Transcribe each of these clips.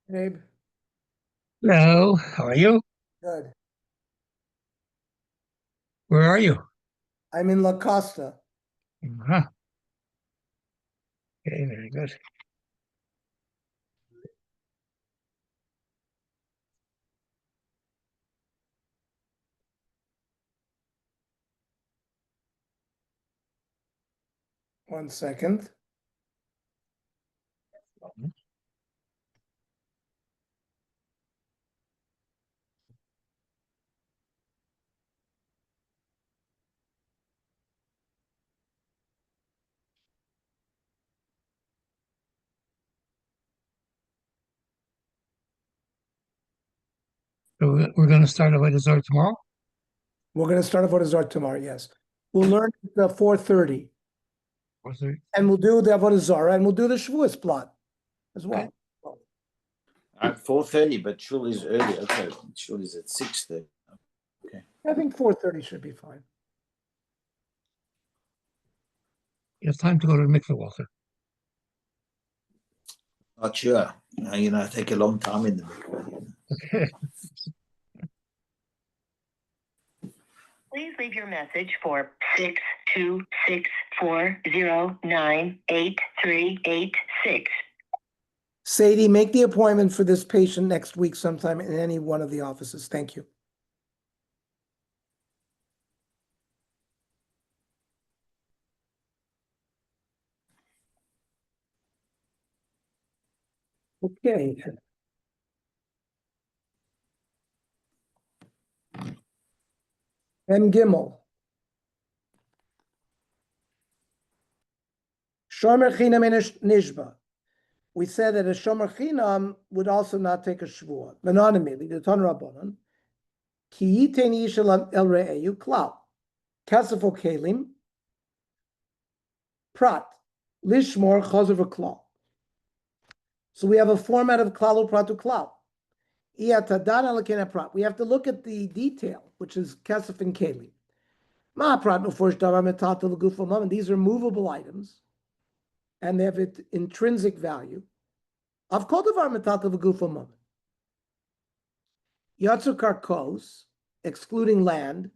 Abe, Hello, how are you? good. Where are you? I'm in La Costa. Huh. Okay, very good. 1 second. So we're going to start a Avodah tomorrow. We're going to start Avodah Zarah tomorrow, yes. We'll learn at 4:30. Was there? And we'll do the Avodah Zarah and we'll do the Shavuos plot as Okay. well. At 4:30, but Shul is early. Okay, Shul is at 6:30. Okay. I think 4:30 should be fine. It's time to go to the mikveh, Walter. Not sure. I take a long time in the mikveh. Okay. Please leave your message for 62640988386. Sadie, make the appointment for this patient next week sometime in any one of the offices. Thank you. Okay. And Gimel. Shomer Chinam Nishba. We said that a Shomer Chinam would also not take a Shvuah. Anonymity, the Ton Rabbanon. Ki yiteni yishel el re'eyu klal. Kasefo kelim. Prat. Lishmor chazav klal. So we have a format of klal upratu klal. We have to look at the detail, which is kasef and kelim. These are movable items, and they have intrinsic value. Of kodavar metatel v'gufo moment. Yatsu karkos, excluding land,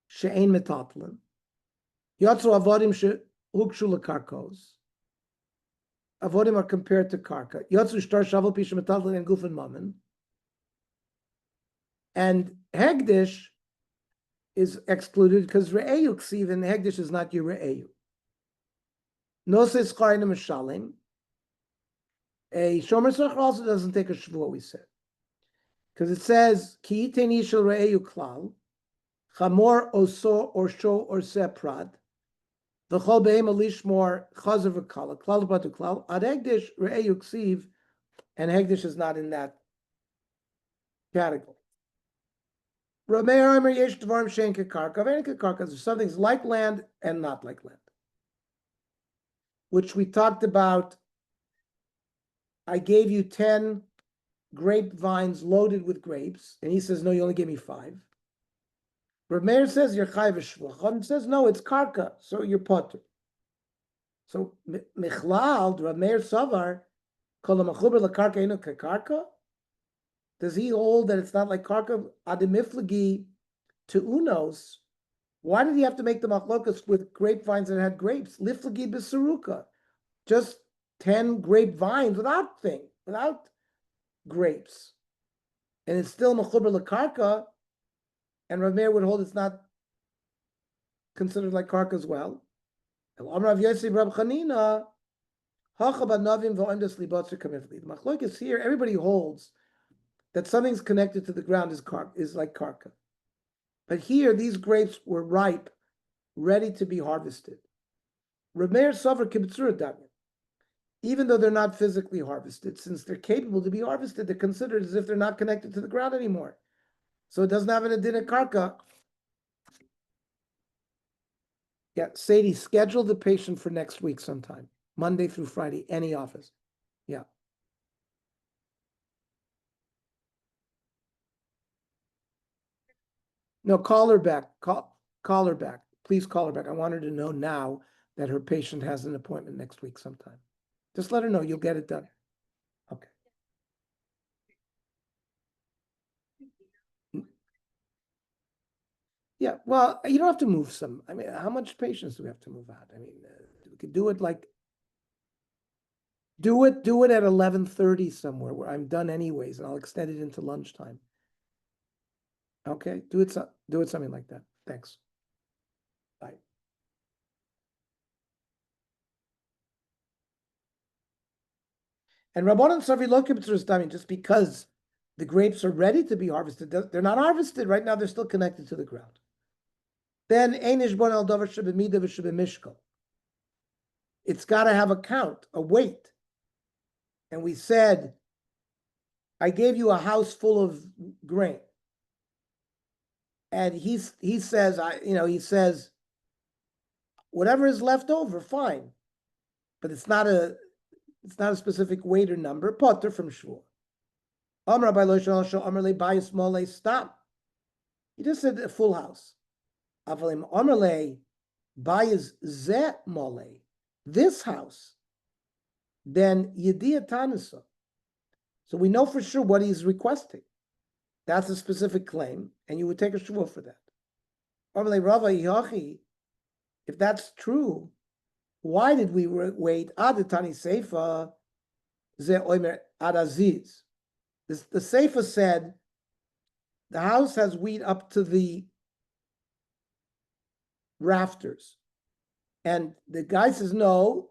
she'ein metatlan. Yatsu avodim she'hukshu lekarkos. Avodim are compared to karka. Yatsu shtar shavel pisha metatlan and gufan mammon. And hegdish is excluded because re'eyu ksiv and hegdish is not your re'eyu. Noses chayin mishalim. A shomer tzach also doesn't take a shvuah, we said. Because it says, Ki yiteni shel re'eyu klal, chamor oso or sho or seprad, v'chol be'em alishmor chazer v'kala, klal batu klal, ad hegdish re'eyu ksiv, and hegdish is not in that category. Rameir Aimer yesh dvarim shein kekarka, v'ein kekarka, there's some things like land and not like land. Which we talked about. I gave you 10 grapevines loaded with grapes, and he says, no, you only gave me 5. Rameir says you're chayv shvuah. Chachamim says no, it's karka, so you're potter. So michlal Rameir savar kol hamachuber lekarka eno kekarka. Does he hold that it's not like karka ademiflagi to unos? Why did he have to make the machlokas with grapevines that had grapes? Liflagi besaruka, just 10 grapevines without grapes, and it's still machuber lekarka. And Rav Meir would hold it's not considered like karka as well. The machlok is here. Everybody holds that something's connected to the ground is like karka. But here, these grapes were ripe, ready to be harvested. Rav Meir suffered kibbtzur damya. Even though they're not physically harvested, since they're capable to be harvested, they're considered as if they're not connected to the ground anymore. So it doesn't have an adina karka. Yeah, Sadie, schedule the patient for next week sometime, Monday through Friday, any office. Yeah. No, call her back. Call her back. Please call her back. I want her to know now that her patient has an appointment next week sometime. Just let her know. You'll get it done. Okay. Yeah, well, you don't have to move some. I mean, how much patience do we have to move out? I mean, we could do it like, do it at 11:30 somewhere where I'm done anyways, and I'll extend it into lunchtime. Okay, do it something like that. Thanks. Bye. And Rabbanan Savi Lokim Tzuristami, just because the grapes are ready to be harvested, they're not harvested right now, they're still connected to the ground. Then Einish Bon Al Dover Shebemida V'Shebemishkal. It's got to have a count, a weight. And we said, I gave you a house full of grain. And he says, he says, whatever is left over, fine. But it's not a specific weight or number. Potter from Shvuah. Amar by Loshon Shal Amar Le Bayis Mole Stop. He just said a full house. Avalim Amar Le Bayis Ze Mole. This house. Then Yediyah Tanisa. So we know for sure what he's requesting. That's a specific claim, and you would take a shvuah for that. Amar Le Rava Yachi. If that's true, why did we wait? Adatani Seifa Ze Omer Adaziz. The Seifa said the house has wheat up to the rafters. And the guy says, no,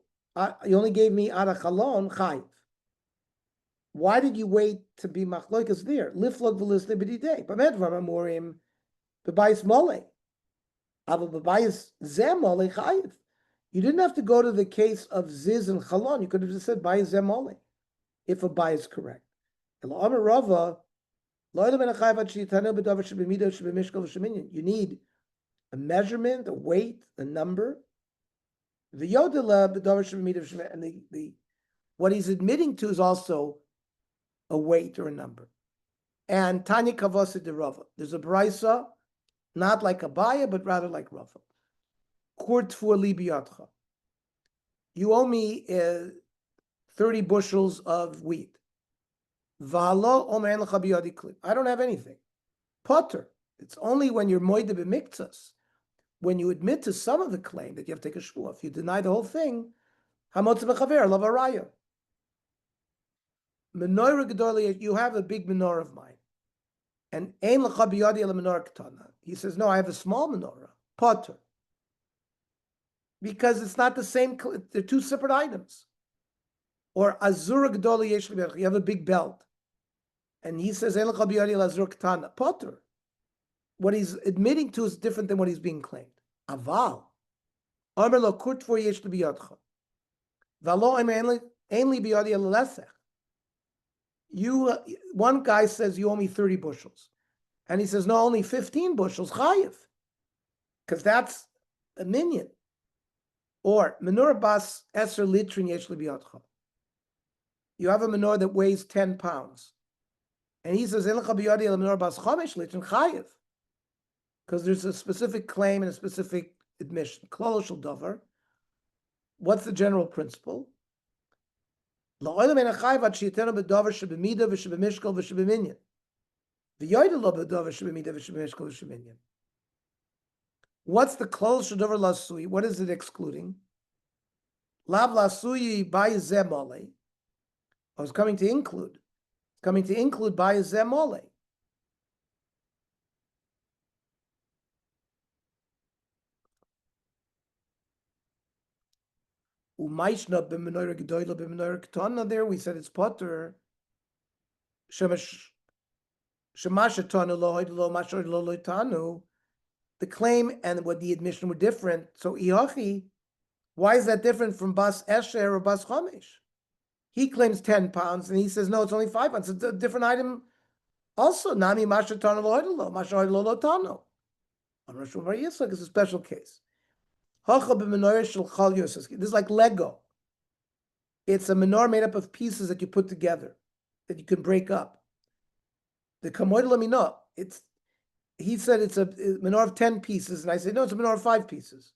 you only gave me Ada Chalon Chayiv. Why did you wait to be machlokas there? Liflog v'lisne b'didei. B'medvar amorim b'bayis mole. Ava b'bayis zeh mole chayiv. You didn't have to go to the case of ziz and chalon. You could have just said bayis zeh mole, if a bay is correct. You need a measurement, a weight, a number. And what he's admitting to is also a weight or a number. And Tanya Kavasa de Rava. There's a brisa, not like a baya, but rather like Rava. Kurt for libiyatcha. You owe me 30 bushels of wheat. V'halo omer en lecha biyadi kli. I don't have anything. Potter. It's only when you're moide b'miktzas, when you admit to some of the claim that you have to take a shvuah. If you deny the whole thing, hamotz b'chaver lavaraya. Menorah gedoli, you have a big menorah of mine. And ein lecha biyadi el menorah ketana. He says, no, I have a small menorah. Potter. Because it's not the same, they're two separate items. Or azura gedoli yesh liberach, you have a big belt. And he says, ein lecha biyadi el azura ketana. Potter. What he's admitting to is different than what he's being claimed. Aval. Amar lo kurt for yesh libiyadcha. Valo ein li biyadi el lesech. One guy says you owe me 30 bushels. And he says, no, only 15 bushels, chayiv. Because that's a minion. Or, menorah bas eser litrin yesh libiyadcha. You have a menorah that weighs 10 pounds. And he says, en lecha biyadi el menorah bas chomesh litrin chayiv. Because there's a specific claim and a specific admission. Klal shel davar. What's the general principle? What's the klal shel davar lasui? What is it excluding? Lav lasui by zemole. I was coming to include. Coming to include by zemole. Umaishna b'menorah gedoyla b'menorah ketana. There we said it's potter. Shemashatanu lo hoyd lo mashor lo loitanu. The claim and what the admission were different. So ihachi, why is that different from bas esher or bas chomesh? He claims 10 pounds and he says no, it's only 5 pounds. It's a different item. Also, nami mashatanu lo hoyd lo mashor lo loitanu. On Rosh Bar Yitzchak is a special case. This is like Lego. It's a menorah made up of pieces that you put together, that you can break up. The kamoid lamino, he said it's a menorah of 10 pieces, and I said, no, it's a menorah of 5 pieces.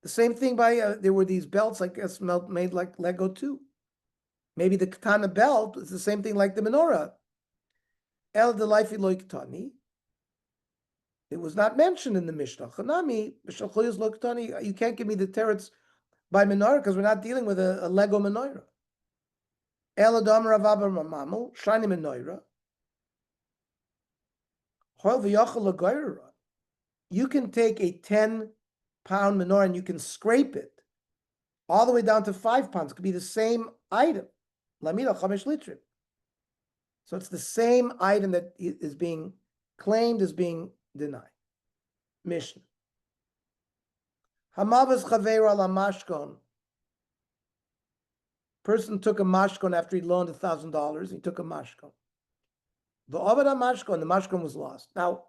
The same thing by, there were these belts, I guess, made like Lego too. Maybe the katana belt is the same thing like the menorah. El delaifi lo ktani. It was not mentioned in the Mishnah. Chanami, b'shalchoyos lo ktani. You can't give me the teretz by menorah because we're not dealing with a Lego menorah. El adam Rav Abba Mamamu, shiny menorah. Hol v'yachal l'goyrah. You can take a 10-pound menorah and you can scrape it all the way down to 5 pounds. It could be the same item. Lamida chamesh litrim. So it's the same item that is being claimed as being denied. Mishnah. Hamavas chaveira la mashkon. Person took a mashkon after he loaned $1,000. He took a mashkon. The avada mashkon, the mashkon was lost. Now,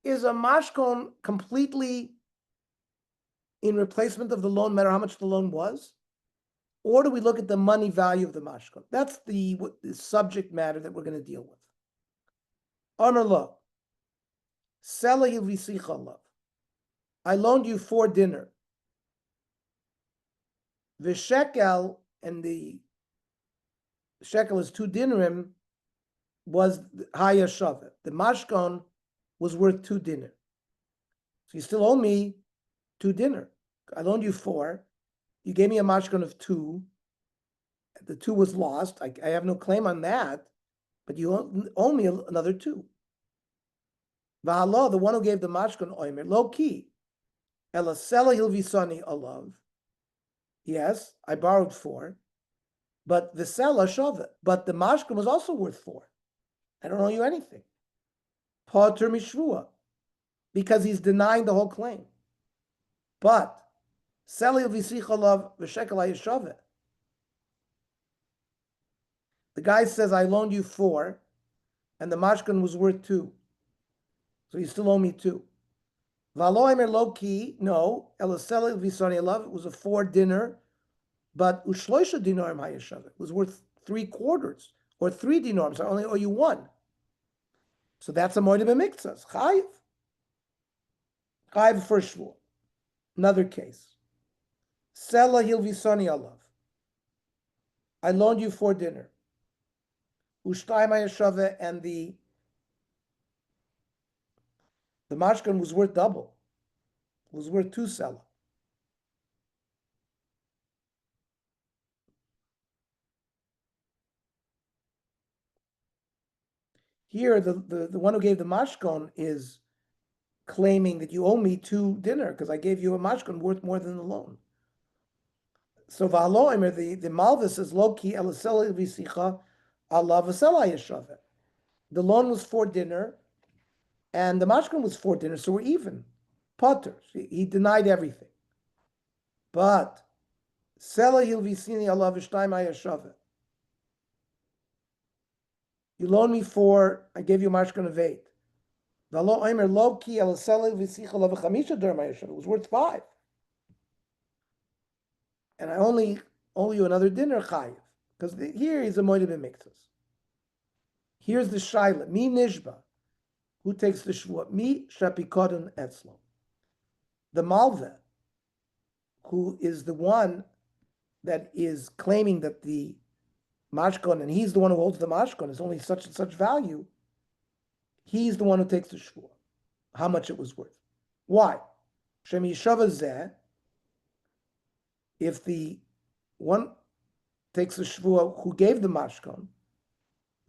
is a mashkon completely in replacement of the loan, no matter how much the loan was? Or do we look at the money value of the mashkon? That's the subject matter that we're going to deal with. Amar lo, sela yivisicha love. I loaned you for dinner. The shekel, and the shekel is 2 dinarim, was haya shavet. The mashkon was worth 2 dinar. So you still owe me 2 dinar. I loaned you 4. You gave me a mashkon of 2. The 2 was lost. I have no claim on that, but you owe me another 2. V'halo, the one who gave the mashkon oimer, low key. Ela sela hilvisani alav. Yes, I borrowed 4, but the sela shavet. But the mashkon was also worth 4. I don't owe you anything. Pater mishvua, because he's denying the whole claim. But sela hilvisicha alav v'shekel hayeshavet. The guy says, I loaned you 4, and the mashkon was worth 2. So you still owe me 2. V'aloimer low key, no, elaseli v'sani alav, it was a 4 dinar, but ushloisha dinarim hayeshavet. It was worth 3/4, or 3 dinars. I only owe you 1. So that's a moed b'miktzas. Chayiv. Chayiv for shvur. Another case. Sela hilvisani alav. I loaned you 4 dinner. Ushtayim hayeshavet, and the mashkan was worth double. It was worth 2 sela. Here, the one who gave the mashkon is claiming that you owe me 2 dinner because I gave you a mashkon worth more than the loan. So v'haloimer, the malva says lo ki elasela v'sicha ala v'sela yeshavet. The loan was 4 dinner, and the mashkon was 4 dinner, so we're even. Potter, he denied everything. But sela hilvisini ala v'shtayim hayeshavet. You loaned me 4, I gave you a mashkon of 8. It was worth 5. And I only owe you another dinner chayiv. Because here is a moed b'miktzas. Here's the shaila. Mi nishba. Who takes the shvuah? Mi shapikodon etzlo. The malveh, who is the one that is claiming that the mashkon, and he's the one who holds the mashkon, is only such and such value. He's the one who takes the shvuah, how much it was worth. Why? Shem yishava zeh, if the one takes the shvuah who gave the mashkon,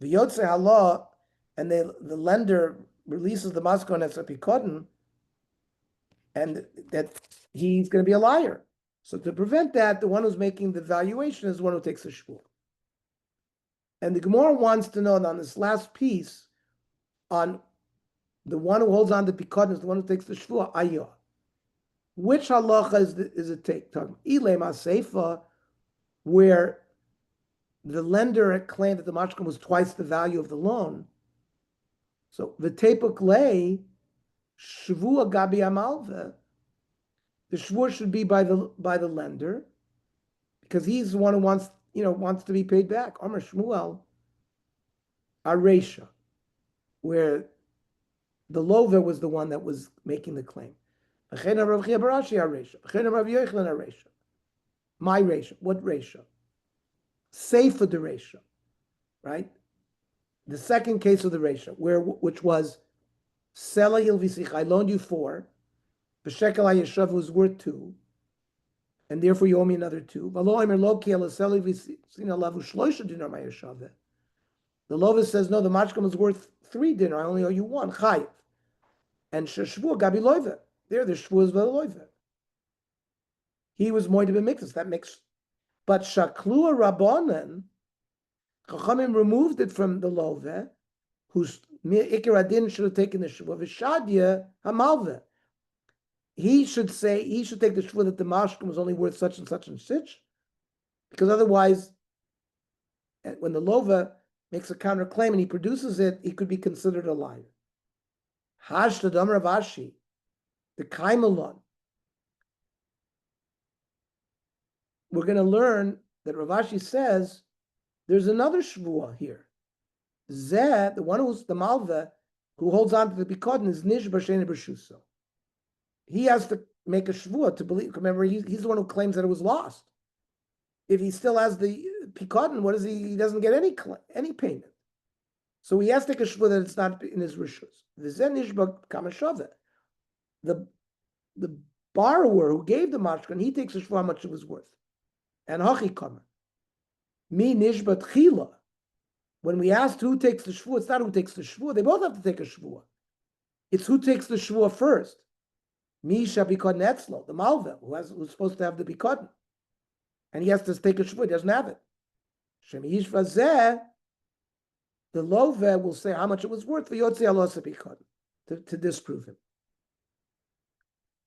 v'yotze halah, and the lender releases the mashkon as a pikodon, and that he's going to be a liar. So to prevent that, the one who's making the valuation is the one who takes the shvuah. And the Gemara wants to know on this last piece, on the one who holds on to pikodon is the one who takes the shvuah, ayah. Which halacha is it take? Ilema seifa, where the lender had claimed that the mashkon was twice the value of the loan. So v'tepuk lei shvuah gabi amalve. The shvuah should be by the lender, because he's the one who wants to be paid back. Amar Shmuel, Aresha, where the lover was the one that was making the claim. My Resha. What Resha? Seifa the ratio, right? The second case of the ratio, which was Selahil Visich, I loaned you 4, B'shekel HaYeshav was worth 2, and therefore you owe me another 2. The Lovis says, no, the Mashkam is worth 3 dinar, I only owe you 1, Chayiv. And Sheshvua Gabi Loive. There, the Shvua is Loive. He was Moed B'Miktas, that makes. But Shaklua Rabbanan, Chachamim removed it from the Love, whose Ikar Adin should have taken the Shvua, V'Shadya Hamalve. He should take the Shvua that the Mashkam was only worth such and such, because otherwise, when the Lova makes a counterclaim and he produces it, he could be considered a liar. Hashta Dam Rav Ashi, the Kaimalon. We're going to learn that Rav Ashi says there's another Shvua here. Zeh, the one who's the Malva, who holds on to the Bikodin, is Nish B'Sheni B'Shuso. He has to make a Shvua to believe. Remember, he's the one who claims that it was lost. If he still has the Pikadon, what is he? He doesn't get any payment. So he has to take a Shvua that it's not in his Rishus. The borrower who gave the Mashkan, he takes a Shvua how much it was worth. And Hachi Kamer. Mi Nishbat Chila. When we asked who takes the Shvua, it's not who takes the Shvua. They both have to take a Shvua. It's who takes the Shvua first. Mi Shabikod Netzlo, the Malva, who's supposed to have the Bikod. And he has to take a Shvua, he doesn't have it. Shemi Yishva Zeh, the Love will say how much it was worth for Yotzi Alosa Bikod, to disprove him.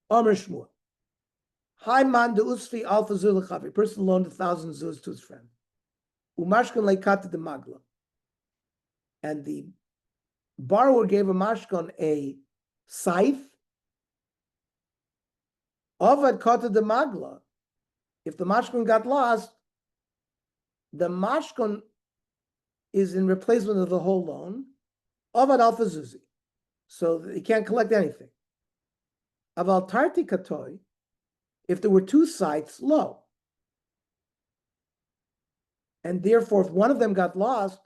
Omer Shmuel. Hi man de usfi alpha zulachavi. A person loaned 1,000 zuz to his friend. Umashkan leikata de magla. And the borrower gave a mashkan a scythe. Avad kata de magla. If the mashkan got lost, the mashkan is in replacement of the whole loan. Avad alpha zuzi. So he can't collect anything. Aval tarti katoi. If there were 2 sites, low. And therefore, if one of them got lost,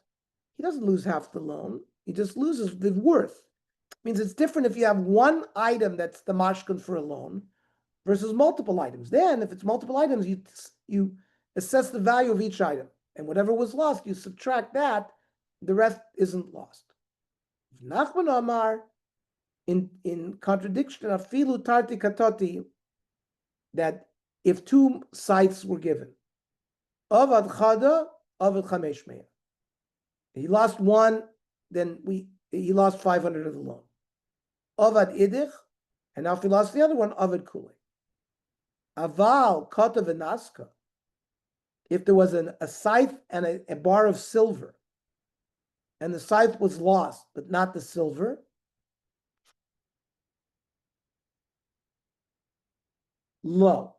he doesn't lose half the loan. He just loses the worth. It means it's different if you have one item that's the mashkan for a loan versus multiple items. Then, if it's multiple items, you assess the value of each item. And whatever was lost, you subtract that, the rest isn't lost. Nachman Amar, in contradiction of Filu Tarti Katoti, that if 2 sites were given, Avad Chada, Avad Chamesh Meya. He lost 1, then he lost 500 of the loan. Avad Idich, and now if he lost the other one, Avad Kule. Aval Kata V'Naska, if there was a scythe and a bar of silver, and the scythe was lost, but not the silver, low.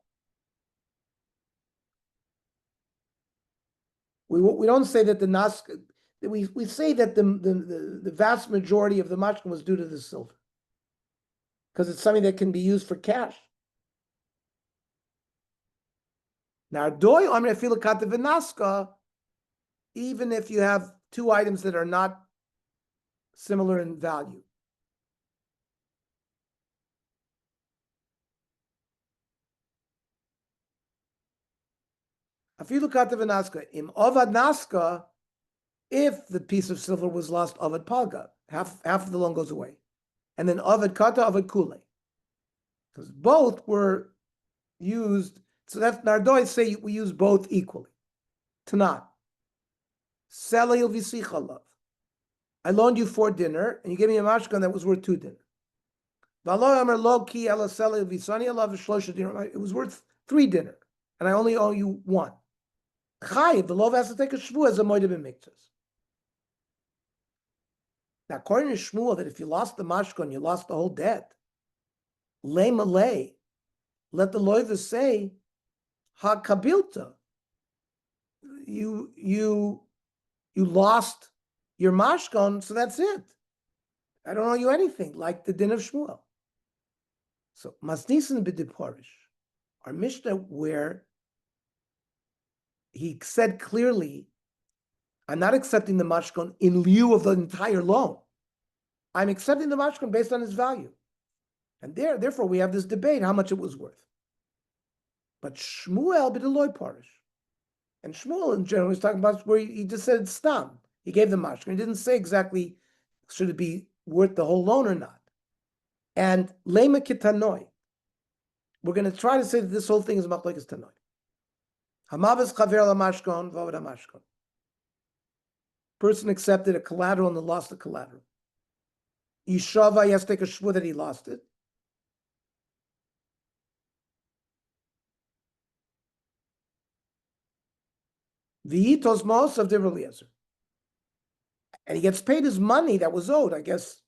We don't say that the naska. We say that the vast majority of the mashkan was due to the silver, because it's something that can be used for cash. Now, doy amre filakata v'naska, even if you have 2 items that are not similar in value. Afilu katav naska im ovad naska, if the piece of silver was lost, ovad palga, half of the loan goes away, and then ovad kata, ovad kule, because both were used. So that's Nardoy say we use both equally. Tanat. Selil v'sichalav. I loaned you 4 dinner, and you gave me a mashkan that was worth 2 dinner. It was worth 3 dinner, and I only owe you 1. Chayiv, the law has to take a shvu as a moed b'miktas. Now, according to Shmuel, that if you lost the mashkan, you lost the whole debt. Lay malay, let the loiva say, ha kabilta. You lost your mashkan, so that's it. I don't owe you anything, like the din of Shmuel. So masnisin b'diporish, our Mishnah where he said clearly, I'm not accepting the mashkon in lieu of the entire loan. I'm accepting the mashkon based on its value. And therefore, we have this debate how much it was worth. But Shmuel b'deloy parish. And Shmuel, in general, is talking about where he just said stam. He gave the mashkon. He didn't say exactly should it be worth the whole loan or not. And lema kitanoi. We're going to try to say that this whole thing is machlokes tanoi. Hamavas chaver la mashkon v'avad mashkon. Person accepted a collateral and then lost the collateral. Yishava, he has to take a shvur that he lost it. V'itos mos of Divrei Eliezer. And he gets paid his money that was owed, I guess,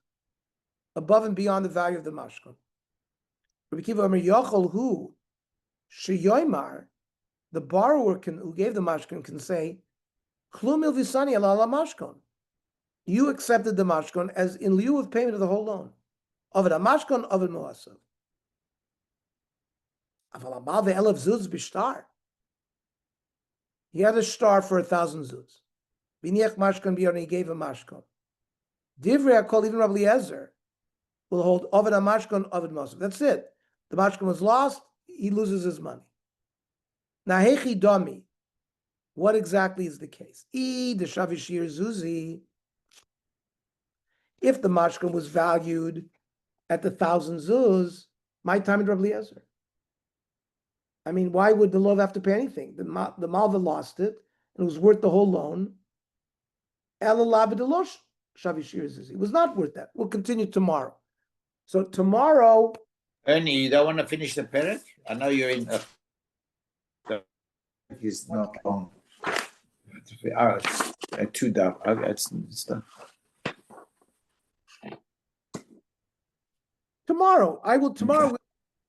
above and beyond the value of the mashkon. Rabbi Kiva Omer Yochel hu sheyoymar, the borrower who gave the mashkon can say, Klum il visani ala mashkon. You accepted the mashkon as in lieu of payment of the whole loan. Ovid mashkon, ovid moasav. Aval amal ve'elav zuz b'shtar. He had a star for 1,000 zuz. B'niach mashkon b'yorni, he gave a mashkon. Divrei HaKol, even Rabbi Eliezer, will hold ovid mashkon, ovid moasav. That's it. The mashkon was lost, he loses his money. Now, hechi domi. What exactly is the case? The shavishir zuzi. If the mashkon was valued at the 1,000 zuz, my time in Rabbi Eliezer. I mean, why would the lov have to pay anything? The malva lost it, and it was worth the whole loan. It was not worth that. We'll continue tomorrow. So tomorrow. Ernie, you don't want to finish the parrot? I know you're in. It's not long. Two daf. It's done. Tomorrow we'll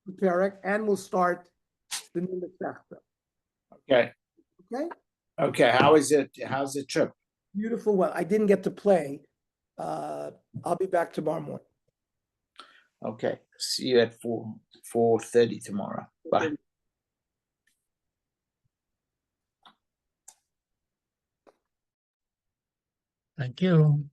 prepare it and we'll start the new Masechta. Okay. Okay. Okay. How is it? How's the trip? Beautiful. Well, I didn't get to play. I'll be back tomorrow morning. Okay. See you at 4:30 tomorrow. Bye. Thank you.